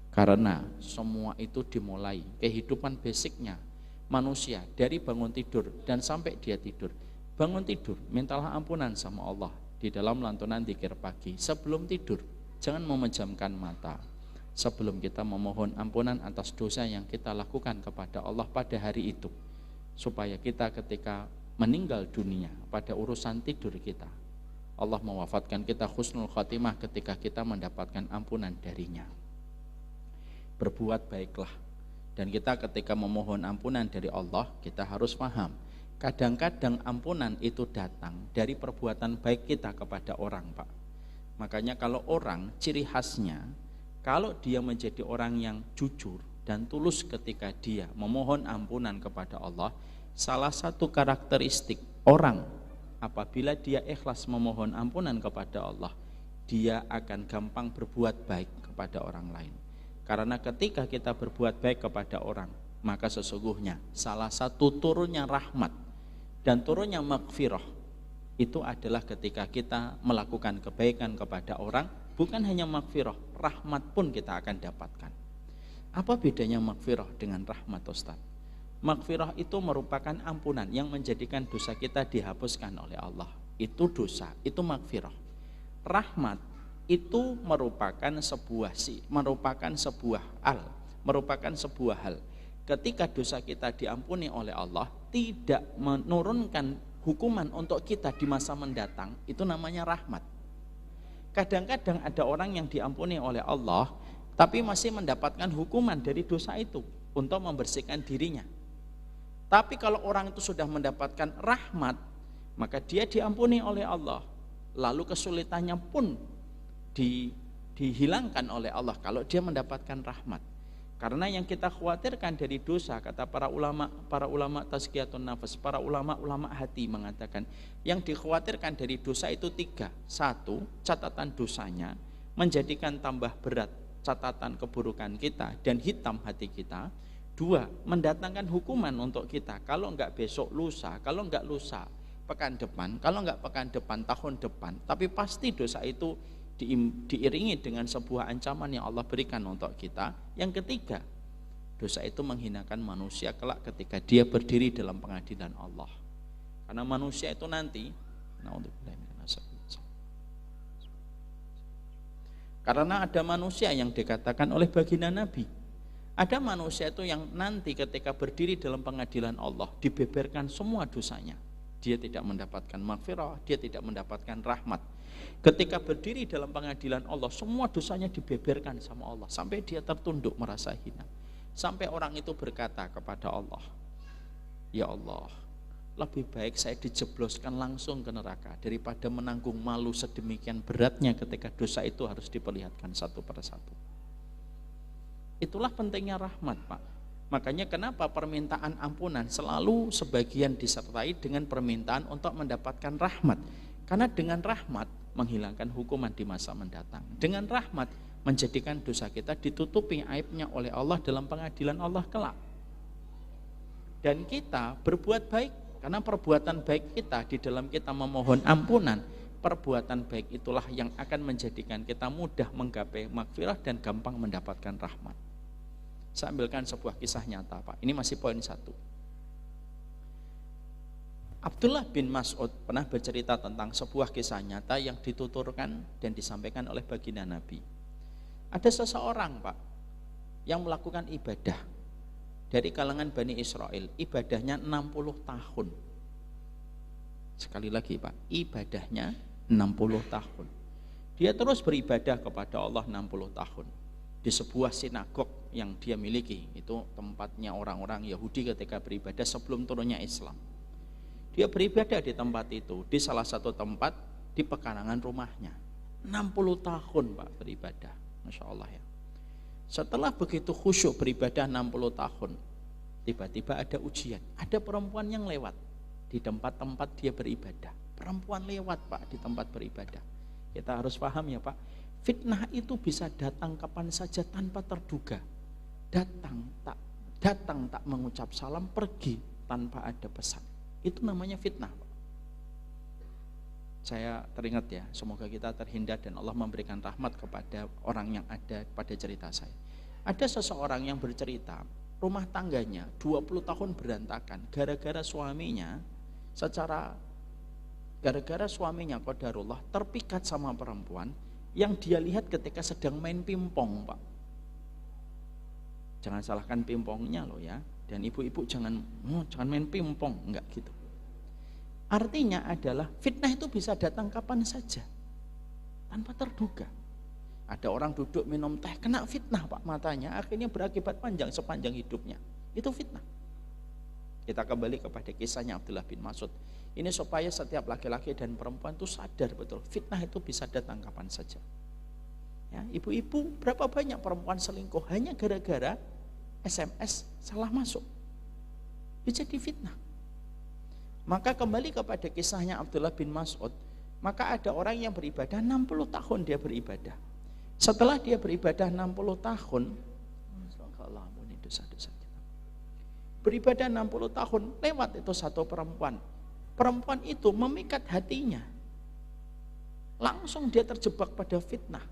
Karena semua itu dimulai kehidupan basicnya manusia dari bangun tidur dan sampai dia tidur. Bangun tidur, mintalah ampunan sama Allah di dalam lantunan zikir pagi. Sebelum tidur, jangan memejamkan mata. Sebelum kita memohon ampunan atas dosa yang kita lakukan kepada Allah pada hari itu, supaya kita ketika meninggal dunia pada urusan tidur kita, Allah mewafatkan kita husnul khatimah ketika kita mendapatkan ampunan darinya. Berbuat baiklah. Dan kita ketika memohon ampunan dari Allah, kita harus paham, kadang-kadang ampunan itu datang dari perbuatan baik kita kepada orang, Pak. Makanya kalau orang, ciri khasnya, kalau dia menjadi orang yang jujur dan tulus ketika dia memohon ampunan kepada Allah, salah satu karakteristik orang apabila dia ikhlas memohon ampunan kepada Allah, dia akan gampang berbuat baik kepada orang lain. Karena ketika kita berbuat baik kepada orang, maka sesungguhnya salah satu turunnya rahmat dan turunnya maghfirah itu adalah ketika kita melakukan kebaikan kepada orang. Bukan hanya maghfirah, rahmat pun kita akan dapatkan. Apa bedanya maghfirah dengan rahmat, Ustaz? Maghfirah itu merupakan ampunan yang menjadikan dosa kita dihapuskan oleh Allah. Itu dosa, itu maghfirah. Rahmat itu merupakan sebuah hal. ketika dosa kita diampuni oleh Allah, tidak menurunkan hukuman untuk kita di masa mendatang, itu namanya rahmat. Kadang-kadang ada orang yang diampuni oleh Allah tapi masih mendapatkan hukuman dari dosa itu untuk membersihkan dirinya. Tapi kalau orang itu sudah mendapatkan rahmat, maka dia diampuni oleh Allah, lalu kesulitannya pun dihilangkan oleh Allah kalau dia mendapatkan rahmat. Karena yang kita khawatirkan dari dosa, kata para ulama tazkiyatun nafas, para ulama hati mengatakan, yang dikhawatirkan dari dosa itu 3. 1, catatan dosanya menjadikan tambah berat catatan keburukan kita dan hitam hati kita. 2, mendatangkan hukuman untuk kita, kalau enggak besok lusa, kalau enggak lusa pekan depan, kalau enggak pekan depan tahun depan, tapi pasti dosa itu diiringi dengan sebuah ancaman yang Allah berikan untuk kita. Yang 3, dosa itu menghinakan manusia kelak ketika dia berdiri dalam pengadilan Allah. Karena manusia itu nanti, karena ada manusia yang dikatakan oleh baginda Nabi, ada manusia itu yang nanti ketika berdiri dalam pengadilan Allah dibeberkan semua dosanya. Dia tidak mendapatkan maghfirah, dia tidak mendapatkan rahmat. Ketika berdiri dalam pengadilan Allah, semua dosanya dibeberkan sama Allah sampai dia tertunduk merasa hina. Sampai orang itu berkata kepada Allah, ya Allah, lebih baik saya dijebloskan langsung ke neraka daripada menanggung malu sedemikian beratnya ketika dosa itu harus diperlihatkan satu persatu. Itulah pentingnya rahmat, Pak. Makanya kenapa permintaan ampunan selalu sebagian disertai dengan permintaan untuk mendapatkan rahmat. Karena dengan rahmat menghilangkan hukuman di masa mendatang. Dengan rahmat menjadikan dosa kita ditutupi aibnya oleh Allah dalam pengadilan Allah kelak. Dan kita berbuat baik, karena perbuatan baik kita di dalam kita memohon ampunan, perbuatan baik itulah yang akan menjadikan kita mudah menggapai maghfirah dan gampang mendapatkan rahmat. Saya ambilkan sebuah kisah nyata, Pak. Ini masih poin 1. Abdullah bin Mas'ud pernah bercerita tentang sebuah kisah nyata yang dituturkan dan disampaikan oleh baginda Nabi. Ada seseorang, Pak, yang melakukan ibadah dari kalangan Bani Israel. Ibadahnya 60 tahun. Sekali lagi, Pak, ibadahnya 60 tahun. Dia terus beribadah kepada Allah 60 tahun. Di sebuah sinagog yang dia miliki, itu tempatnya orang-orang Yahudi ketika beribadah sebelum turunnya Islam. Dia beribadah di tempat itu, di salah satu tempat di pekarangan rumahnya. 60 tahun, Pak, beribadah. Masya Allah ya. Setelah begitu khusyuk beribadah 60 tahun, tiba-tiba ada ujian. Ada perempuan yang lewat di tempat-tempat dia beribadah. Perempuan lewat, Pak, di tempat beribadah. Kita harus paham ya, Pak, fitnah itu bisa datang kapan saja tanpa terduga. Datang tak mengucap salam, pergi tanpa ada pesan. Itu namanya fitnah, Pak. Saya teringat ya, semoga kita terhindar dan Allah memberikan rahmat kepada orang yang ada pada cerita saya. Ada seseorang yang bercerita, rumah tangganya 20 tahun berantakan gara-gara suaminya qadarullah terpikat sama perempuan yang dia lihat ketika sedang main pingpong, Pak. Jangan salahkan pingpongnya loh ya. Dan ibu-ibu jangan main pingpong, enggak gitu. Artinya adalah fitnah itu bisa datang kapan saja tanpa terduga. Ada orang duduk minum teh, kena fitnah, Pak, matanya, akhirnya berakibat panjang sepanjang hidupnya. Itu fitnah. Kita kembali kepada kisahnya Abdullah bin Mas'ud. Ini supaya setiap laki-laki dan perempuan itu sadar betul, fitnah itu bisa datang kapan saja. Ya, ibu-ibu, berapa banyak perempuan selingkuh hanya gara-gara SMS salah masuk. Itu jadi fitnah. Maka kembali kepada kisahnya Abdullah bin Mas'ud, maka ada orang yang beribadah 60 tahun dia beribadah. Setelah dia beribadah 60 tahun, beribadah 60 tahun, lewat itu satu perempuan. Perempuan itu memikat hatinya. Langsung dia terjebak pada fitnah.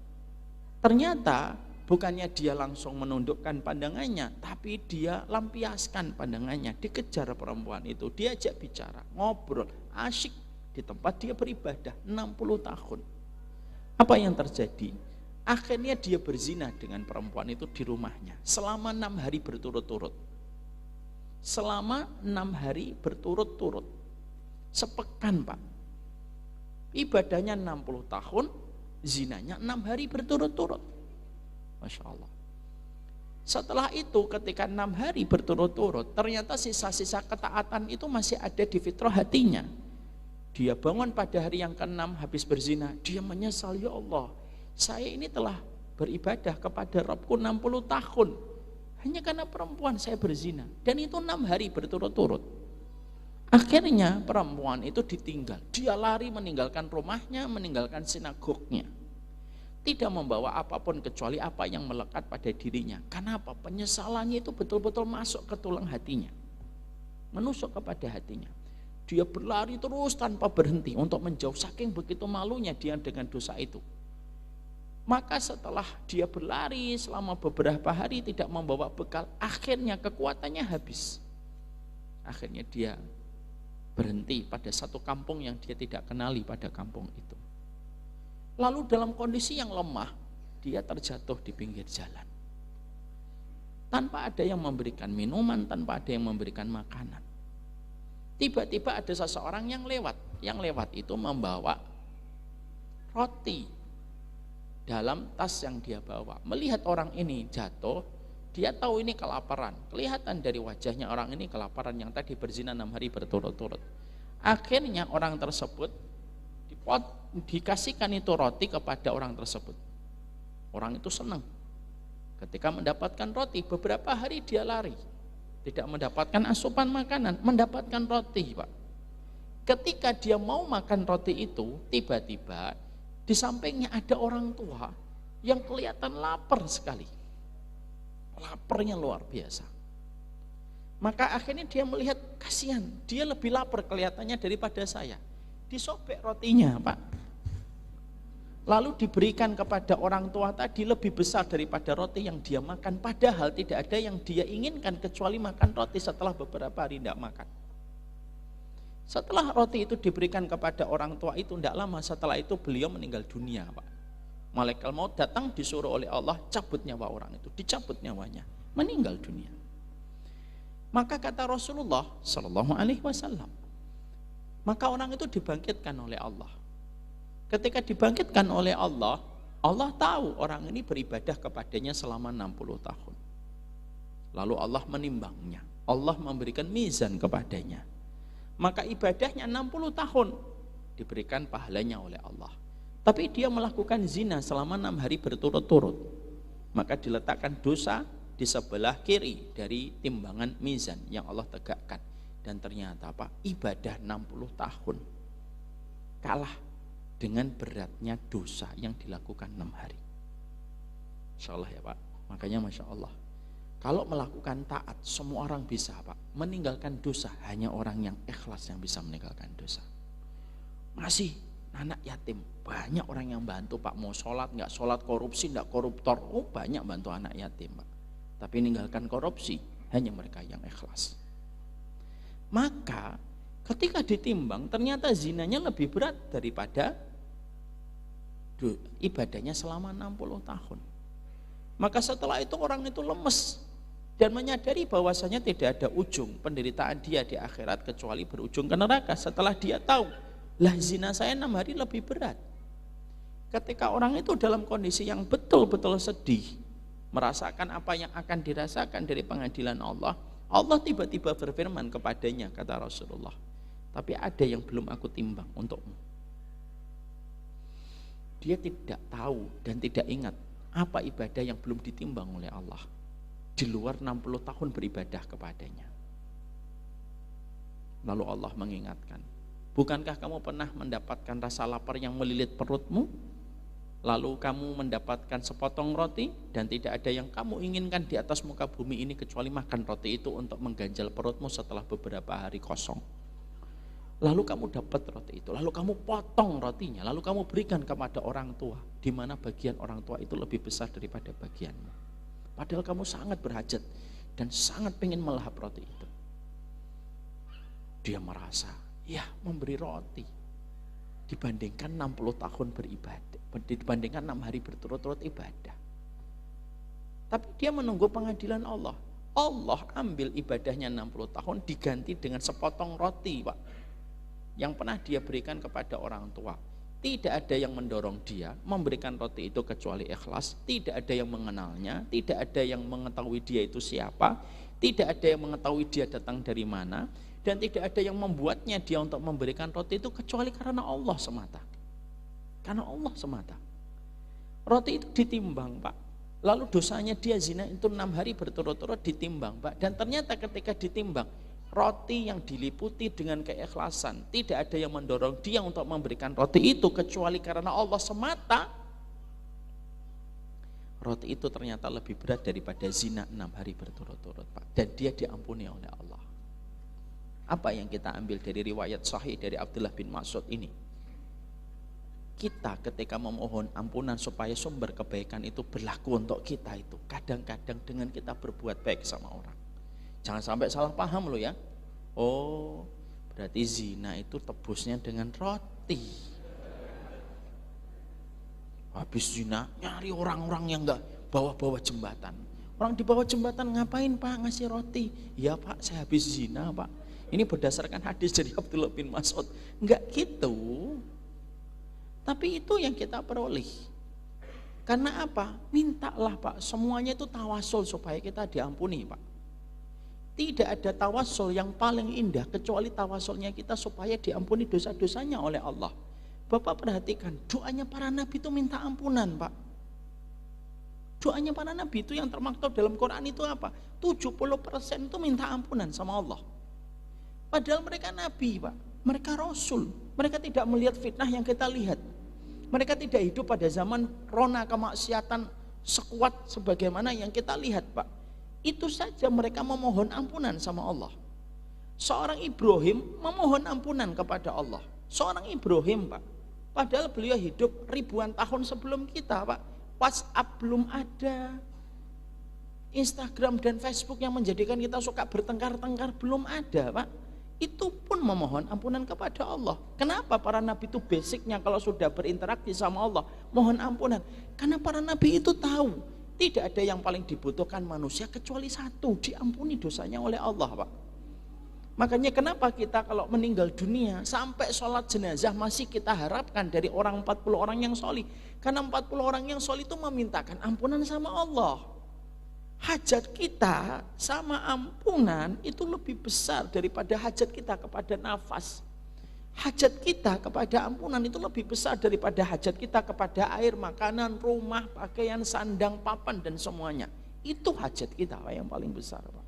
Ternyata bukannya dia langsung menundukkan pandangannya, tapi dia lampiaskan pandangannya, dikejar perempuan itu, diajak bicara, ngobrol, asyik di tempat dia beribadah 60 tahun. Apa yang terjadi? Akhirnya dia berzina dengan perempuan itu di rumahnya selama 6 hari berturut-turut. selama 6 hari berturut-turut. Sepekan Pak. Ibadahnya 60 tahun, zinanya 6 hari berturut-turut. Masya Allah. Setelah itu ketika 6 hari berturut-turut, ternyata sisa-sisa ketaatan itu masih ada di fitrah hatinya. Dia bangun pada hari yang ke-6 habis berzina, dia menyesal, ya Allah, saya ini telah beribadah kepada Rabbku 60 tahun. Hanya karena perempuan saya berzina. Dan itu 6 hari berturut-turut. Akhirnya perempuan itu ditinggal. Dia lari meninggalkan rumahnya, meninggalkan sinagognya. Tidak membawa apapun kecuali apa yang melekat pada dirinya. Karena apa? Penyesalannya itu betul-betul masuk ke tulang hatinya. Menusuk kepada hatinya. Dia berlari terus tanpa berhenti untuk menjauh, saking begitu malunya dia dengan dosa itu. Maka setelah dia berlari selama beberapa hari tidak membawa bekal, akhirnya kekuatannya habis. Akhirnya dia berhenti pada satu kampung yang dia tidak kenali pada kampung itu. Lalu dalam kondisi yang lemah, dia terjatuh di pinggir jalan. Tanpa ada yang memberikan minuman, tanpa ada yang memberikan makanan. Tiba-tiba ada seseorang yang lewat. Yang lewat itu membawa roti dalam tas yang dia bawa. Melihat orang ini jatuh, dia tahu ini kelaparan. Kelihatan dari wajahnya orang ini kelaparan yang tadi berzina 6 hari berturut-turut. Akhirnya orang tersebut dikasihkan itu roti kepada orang tersebut. Orang itu senang. Ketika mendapatkan roti, beberapa hari dia lari. Tidak mendapatkan asupan makanan, mendapatkan roti, Pak. Ketika dia mau makan roti itu, tiba-tiba di sampingnya ada orang tua yang kelihatan lapar sekali. Laparnya luar biasa. Maka akhirnya dia melihat, kasihan, dia lebih lapar kelihatannya daripada saya. Disobek rotinya, Pak. Lalu diberikan kepada orang tua tadi lebih besar daripada roti yang dia makan. Padahal tidak ada yang dia inginkan kecuali makan roti setelah beberapa hari tidak makan. Setelah roti itu diberikan kepada orang tua itu, tidak lama setelah itu beliau meninggal dunia, Pak. Malaikat maut datang disuruh oleh Allah cabut nyawa orang itu, dicabut nyawanya, meninggal dunia. Maka kata Rasulullah Shallallahu Alaihi Wasallam, maka orang itu dibangkitkan oleh Allah. Ketika dibangkitkan oleh Allah, Allah tahu orang ini beribadah kepadanya selama 60 tahun. Lalu Allah menimbangnya, Allah memberikan mizan kepadanya. Maka ibadahnya 60 tahun diberikan pahalanya oleh Allah. Tapi dia melakukan zina selama 6 hari berturut-turut. Maka diletakkan dosa di sebelah kiri dari timbangan mizan yang Allah tegakkan. Dan ternyata Pak, ibadah 60 tahun kalah dengan beratnya dosa yang dilakukan 6 hari. Insya Allah ya Pak. Makanya Masya Allah, kalau melakukan taat semua orang bisa Pak. Meninggalkan dosa hanya orang yang ikhlas yang bisa meninggalkan dosa. Masih anak yatim, banyak orang yang bantu Pak. Mau sholat nggak sholat, korupsi nggak koruptor, banyak bantu anak yatim Pak. Tapi meninggalkan korupsi hanya mereka yang ikhlas. Maka ketika ditimbang ternyata zinanya lebih berat daripada ibadahnya selama 60 tahun. Maka setelah itu orang itu lemes dan menyadari bahwasanya tidak ada ujung penderitaan dia di akhirat kecuali berujung ke neraka. Setelah dia tahu, lah zina saya 6 hari lebih berat. Ketika orang itu dalam kondisi yang betul-betul sedih, merasakan apa yang akan dirasakan dari pengadilan Allah, Allah tiba-tiba berfirman kepadanya, kata Rasulullah, tapi ada yang belum aku timbang untukmu. Dia tidak tahu dan tidak ingat apa ibadah yang belum ditimbang oleh Allah di luar 60 tahun beribadah kepadanya. Lalu Allah mengingatkan, bukankah kamu pernah mendapatkan rasa lapar yang melilit perutmu? Lalu kamu mendapatkan sepotong roti dan tidak ada yang kamu inginkan di atas muka bumi ini kecuali makan roti itu untuk mengganjal perutmu setelah beberapa hari kosong. Lalu kamu dapat roti itu, lalu kamu potong rotinya, lalu kamu berikan kepada orang tua, di mana bagian orang tua itu lebih besar daripada bagianmu. Padahal kamu sangat berhajat dan sangat pengen melahap roti itu. Dia merasa, ya memberi roti dibandingkan 60 tahun beribadah, dibandingkan 6 hari berturut-turut ibadah. Tapi dia menunggu pengadilan Allah. Allah ambil ibadahnya 60 tahun diganti dengan sepotong roti, Pak, yang pernah dia berikan kepada orang tua. Tidak ada yang mendorong dia memberikan roti itu kecuali ikhlas. Tidak ada yang mengenalnya, tidak ada yang mengetahui dia itu siapa, tidak ada yang mengetahui dia datang dari mana, dan tidak ada yang membuatnya dia untuk memberikan roti itu kecuali karena Allah semata. Karena Allah semata. Roti itu ditimbang, Pak. Lalu dosanya dia zina itu 6 hari berturut-turut ditimbang, Pak. Dan ternyata ketika ditimbang, roti yang diliputi dengan keikhlasan, tidak ada yang mendorong dia untuk memberikan roti itu kecuali karena Allah semata. Roti itu ternyata lebih berat daripada zina 6 hari berturut-turut, Pak. Dan dia diampuni oleh Allah. Apa yang kita ambil dari riwayat sahih dari Abdullah bin Mas'ud ini? Kita ketika memohon ampunan supaya sumber kebaikan itu berlaku untuk kita itu, kadang-kadang dengan kita berbuat baik sama orang. Jangan sampai salah paham loh ya. Oh, berarti zina itu tebusnya dengan roti. Habis zina nyari orang-orang yang enggak bawah-bawah jembatan. Orang di bawah jembatan ngapain, Pak, ngasih roti? Ya, Pak, saya habis zina, Pak. Ini berdasarkan hadis dari Abdullah bin Mas'ud. Enggak gitu. Tapi itu yang kita peroleh. Karena apa? Mintalah, Pak, semuanya itu tawasul supaya kita diampuni, Pak. Tidak ada tawasul yang paling indah kecuali tawasulnya kita supaya diampuni dosa-dosanya oleh Allah. Bapak perhatikan, doanya para nabi itu minta ampunan, Pak. Doanya para nabi itu yang termaktub dalam Quran itu apa? 70% itu minta ampunan sama Allah. Padahal mereka nabi, Pak. Mereka rasul. Mereka tidak melihat fitnah yang kita lihat. Mereka tidak hidup pada zaman rona kemaksiatan sekuat sebagaimana yang kita lihat, Pak. Itu saja mereka memohon ampunan sama Allah. Seorang Ibrahim memohon ampunan kepada Allah. Seorang Ibrahim, Pak. Padahal beliau hidup ribuan tahun sebelum kita, Pak. WhatsApp belum ada. Instagram dan Facebook yang menjadikan kita suka bertengkar-tengkar belum ada, Pak. Itu pun memohon ampunan kepada Allah. Kenapa para nabi itu basicnya kalau sudah berinteraksi sama Allah mohon ampunan? Karena para nabi itu tahu tidak ada yang paling dibutuhkan manusia kecuali satu, diampuni dosanya oleh Allah, Pak. Makanya kenapa kita kalau meninggal dunia sampai sholat jenazah masih kita harapkan dari orang 40 orang yang sholih. Karena 40 orang yang sholih itu memintakan ampunan sama Allah. Hajat kita sama ampunan itu lebih besar daripada hajat kita kepada nafas. Hajat kita kepada ampunan itu lebih besar daripada hajat kita kepada air, makanan, rumah, pakaian, sandang, papan dan semuanya. Itu hajat kita, Pak, yang paling besar, Pak.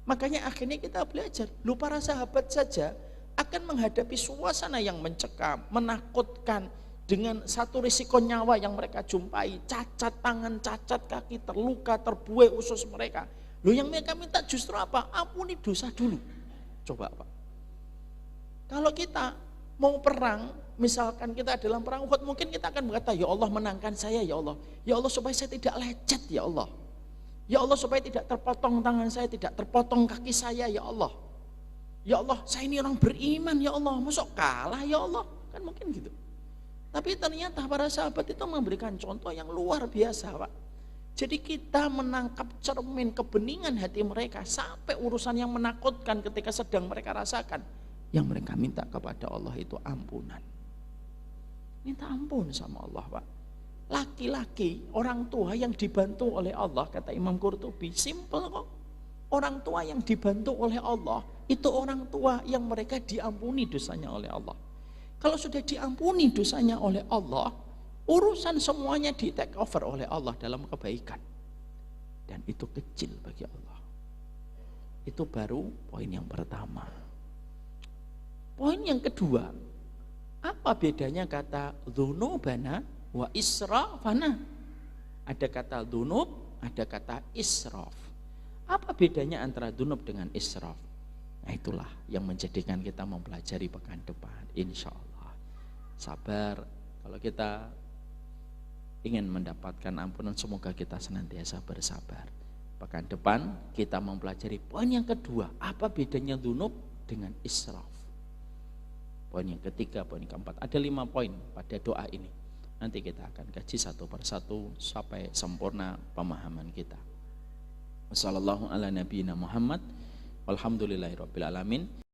Makanya akhirnya kita belajar, lu para sahabat saja akan menghadapi suasana yang mencekam, menakutkan, dengan satu risiko nyawa yang mereka jumpai, cacat tangan, cacat kaki, terluka, terbuai usus mereka. Loh, yang mereka minta justru apa? Ampuni dosa dulu. Coba, Pak. Kalau kita mau perang, misalkan kita dalam perang Uhud, mungkin kita akan berkata, ya Allah menangkan saya, ya Allah. Ya Allah supaya saya tidak lecet, ya Allah. Ya Allah supaya tidak terpotong tangan saya, tidak terpotong kaki saya, ya Allah. Ya Allah, saya ini orang beriman, ya Allah. Masuk kalah, ya Allah. Kan mungkin gitu. Tapi ternyata para sahabat itu memberikan contoh yang luar biasa, Pak. Jadi kita menangkap cermin kebeningan hati mereka sampai urusan yang menakutkan ketika sedang mereka rasakan. Yang mereka minta kepada Allah itu ampunan. Minta ampun sama Allah, Pak. Laki-laki, orang tua yang dibantu oleh Allah, kata Imam Qurtubi, simple kok. Orang tua yang dibantu oleh Allah, itu orang tua yang mereka diampuni dosanya oleh Allah. Kalau sudah diampuni dosanya oleh Allah, urusan semuanya di take over oleh Allah dalam kebaikan. Dan itu kecil bagi Allah. Itu baru poin yang pertama. Poin yang kedua, apa bedanya kata dzunubana wa israfana? Ada kata dzunub, ada kata israf. Apa bedanya antara dzunub dengan israf? Nah, itulah yang menjadikan kita mempelajari pekan depan, insya Allah. Sabar, kalau kita ingin mendapatkan ampunan, semoga kita senantiasa bersabar. Pekan depan kita mempelajari poin yang kedua, apa bedanya dzunub dengan israf. Poin yang ketiga, poin yang keempat, ada 5 poin pada doa ini. Nanti kita akan kaji satu persatu sampai sempurna pemahaman kita. Wassallallahu ala nabiyina Muhammad walhamdulillahirabbil alamin.